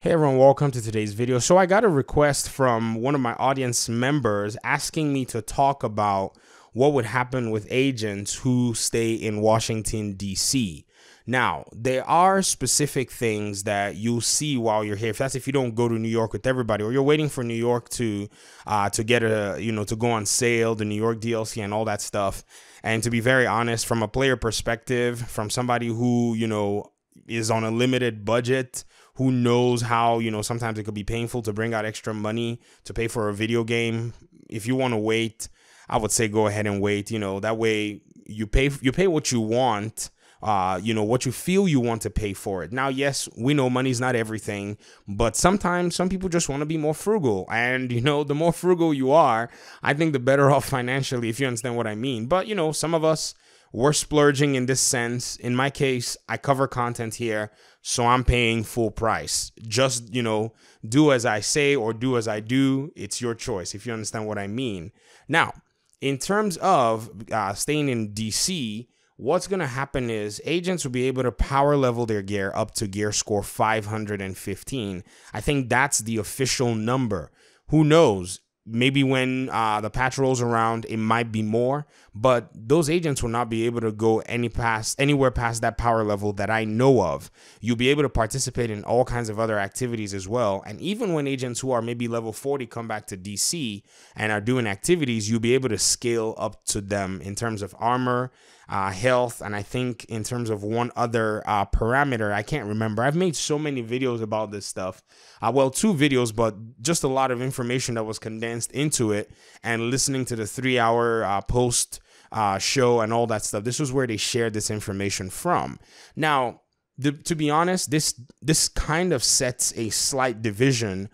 Hey everyone, welcome to today's video. So I got a request from one of my audience members asking me to talk about what would happen with agents who stay in Washington, D.C. Now, there are specific things that you'll see while you're here. If you don't go to New York with everybody, or you're waiting for New York to get to go on sale, the New York DLC and all that stuff. And to be very honest, from a player perspective, from somebody who, is on a limited budget, who knows how, sometimes it could be painful to bring out extra money to pay for a video game. If you want to wait, I would say go ahead and wait. That way you pay what you want, what you feel you want to pay for it. Now, yes, we know money's not everything, but sometimes some people just want to be more frugal. And, the more frugal you are, I think the better off financially, if you understand what I mean. But, some of us, we're splurging in this sense. In my case, I cover content here, so I'm paying full price. Just, do as I say or do as I do. It's your choice, if you understand what I mean. Now, in terms of staying in DC, what's going to happen is agents will be able to power level their gear up to gear score 515. I think that's the official number. Who knows? Maybe when the patch rolls around, it might be more, but those agents will not be able to go anywhere past that power level that I know of. You'll be able to participate in all kinds of other activities as well. And even when agents who are maybe level 40 come back to DC and are doing activities, you'll be able to scale up to them in terms of armor, health, and I think in terms of one other parameter, I can't remember. I've made so many videos about this stuff. Well, 2 videos, but just a lot of information that was condensed into it, and listening to the 3-hour post show and all that stuff. This was where they shared this information from. Now, to be honest, this kind of sets a slight division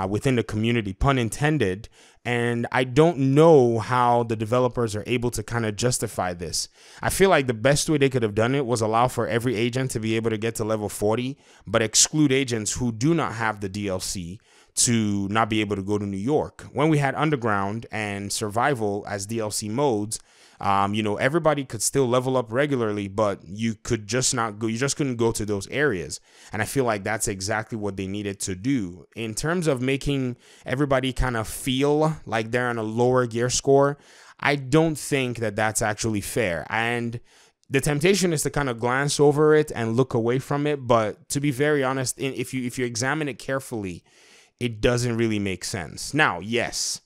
within the community, pun intended. And I don't know how the developers are able to kind of justify this. I feel like the best way they could have done it was allow for every agent to be able to get to level 40, but exclude agents who do not have the DLC to not be able to go to New York. When we had Underground and Survival as DLC modes, everybody could still level up regularly, but you could just not go. You just couldn't go to those areas. And I feel like that's exactly what they needed to do in terms of making everybody kind of feel like they're on a lower gear score. I don't think that that's actually fair. And the temptation is to kind of glance over it and look away from it. But to be very honest, if you examine it carefully, it doesn't really make sense. Now, yes,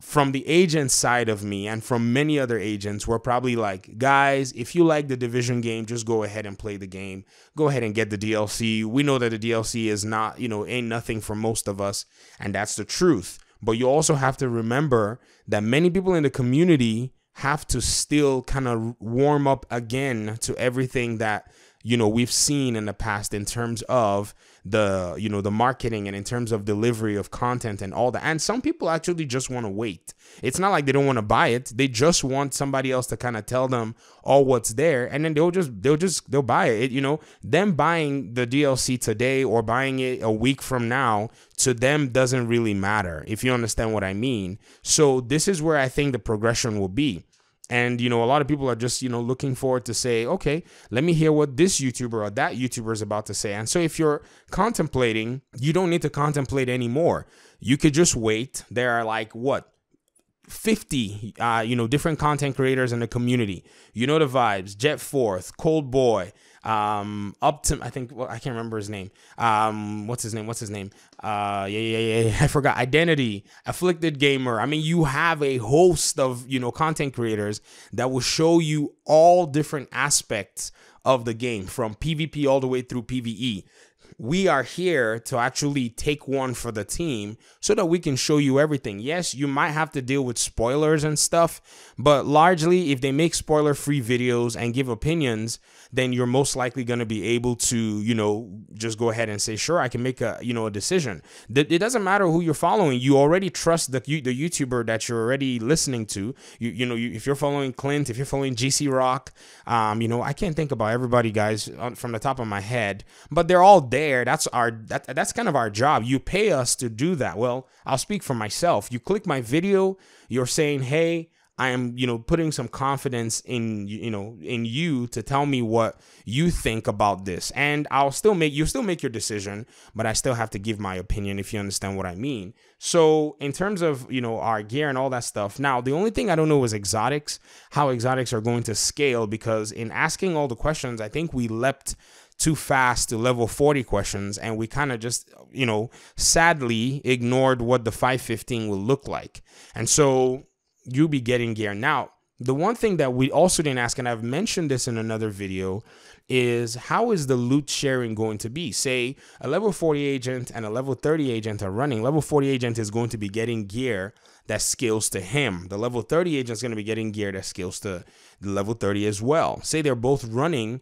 from the agent side of me and from many other agents, we're probably like, guys, if you like the Division game, just go ahead and play the game. Go ahead and get the DLC. We know that the DLC is not, ain't nothing for most of us. And that's the truth. But you also have to remember that many people in the community have to still kind of warm up again to everything that, we've seen in the past in terms of the marketing and in terms of delivery of content and all that. And some people actually just want to wait. It's not like they don't want to buy it. They just want somebody else to kind of tell them all what's there, and then they'll buy it. Them buying the DLC today or buying it a week from now, to them doesn't really matter, if you understand what I mean. So this is where I think the progression will be. And, a lot of people are just, looking forward to say, okay, let me hear what this YouTuber or that YouTuber is about to say. And so if you're contemplating, you don't need to contemplate anymore. You could just wait. There are like, 50, different content creators in the community. You know the vibes. Jetforth, Cold Boy, up to, I can't remember his name. What's his name? I forgot. Identity, Afflicted Gamer. I mean, you have a host of, content creators that will show you all different aspects of the game, from PvP all the way through PvE. We are here to actually take one for the team so that we can show you everything. Yes, you might have to deal with spoilers and stuff, but largely if they make spoiler-free videos and give opinions, then you're most likely going to be able to, just go ahead and say, sure, I can make a decision. It doesn't matter who you're following. You already trust the YouTuber that you're already listening to. If you're following Clint, if you're following GC Rock, I can't think about everybody, guys, from the top of my head, but they're all there. That's kind of our job. You pay us to do that. Well, I'll speak for myself. You click my video, you're saying, hey, I am, putting some confidence in, in you to tell me what you think about this. And you'll still make your decision, but I still have to give my opinion, if you understand what I mean. So in terms of, our gear and all that stuff, now the only thing I don't know is exotics, how exotics are going to scale, because in asking all the questions, I think we leapt too fast to level 40 questions, and we kind of just, sadly ignored what the 515 will look like. And so you'll be getting gear. Now, the one thing that we also didn't ask, and I've mentioned this in another video, is how is the loot sharing going to be? Say a level 40 agent and a level 30 agent are running. Level 40 agent is going to be getting gear that scales to him. The level 30 agent is going to be getting gear that scales to the level 30 as well. Say they're both running,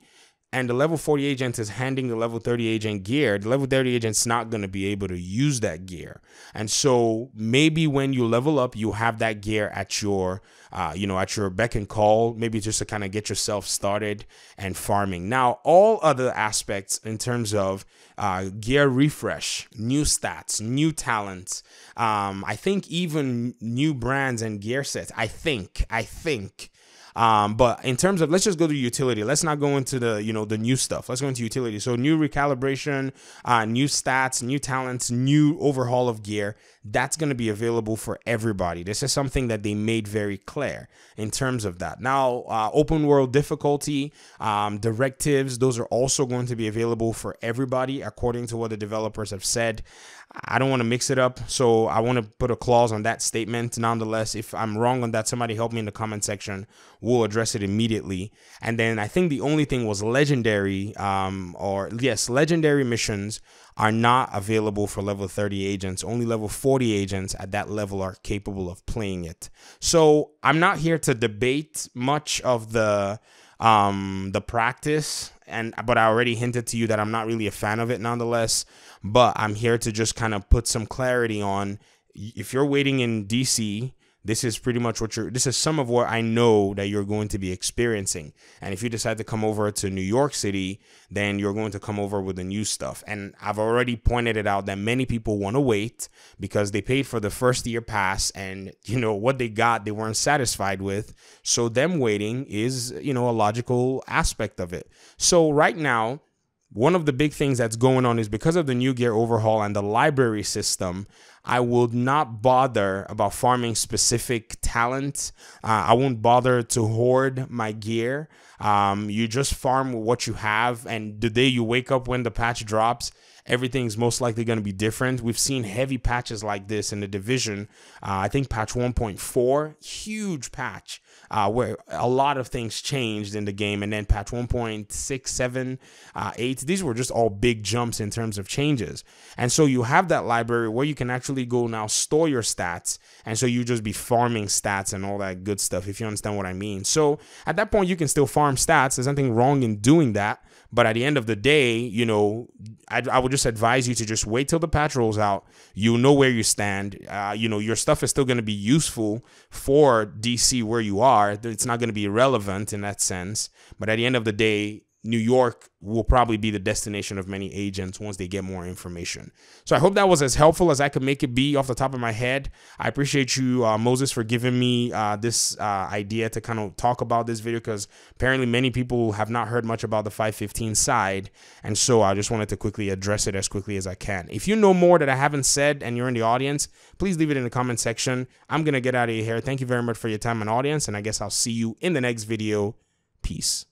and the level 40 agent is handing the level 30 agent gear. The level 30 agent's not going to be able to use that gear. And so maybe when you level up, you have that gear at your, at your beck and call, maybe just to kind of get yourself started and farming. Now, all other aspects in terms of gear refresh, new stats, new talents, I think even new brands and gear sets, I think. But in terms of, let's just go to utility. Let's not go into the, the new stuff. Let's go into utility. So new recalibration, new stats, new talents, new overhaul of gear. That's going to be available for everybody. This is something that they made very clear in terms of that. Now, open world difficulty, directives, those are also going to be available for everybody, according to what the developers have said. I don't want to mix it up, so I want to put a clause on that statement. Nonetheless, if I'm wrong on that, somebody help me in the comment section. We'll address it immediately. And then I think the only thing was legendary, legendary missions are not available for level 30 agents. Only level 40 agents at that level are capable of playing it. So I'm not here to debate much of the practice, but I already hinted to you that I'm not really a fan of it nonetheless. But I'm here to just kind of put some clarity on, if you're waiting in DC, this is pretty much this is some of what I know that you're going to be experiencing. And if you decide to come over to New York City, then you're going to come over with the new stuff. And I've already pointed it out that many people want to wait because they paid for the first year pass, and what they got, they weren't satisfied with. So them waiting is, a logical aspect of it. So right now, one of the big things that's going on is because of the new gear overhaul and the library system, I will not bother about farming specific talent. I won't bother to hoard my gear. You just farm what you have, and the day you wake up when the patch drops, everything's most likely going to be different. We've seen heavy patches like this in the division. I think patch 1.4, huge patch, where a lot of things changed in the game. And then patch 1.6, 7, 8, these were just all big jumps in terms of changes. And so you have that library where you can actually go now store your stats. And so you just be farming stats and all that good stuff, if you understand what I mean. So at that point, you can still farm stats. There's nothing wrong in doing that. But at the end of the day, I would just advise you to just wait till the patch rolls out. You know where you stand. Your stuff is still going to be useful for DC where you are. It's not going to be irrelevant in that sense. But at the end of the day, New York will probably be the destination of many agents once they get more information. So I hope that was as helpful as I could make it be off the top of my head. I appreciate you, Moses, for giving me this idea to kind of talk about this video, because apparently many people have not heard much about the 515 side. And so I just wanted to quickly address it as quickly as I can. If you know more that I haven't said and you're in the audience, please leave it in the comment section. I'm going to get out of here. Thank you very much for your time and audience, and I guess I'll see you in the next video. Peace.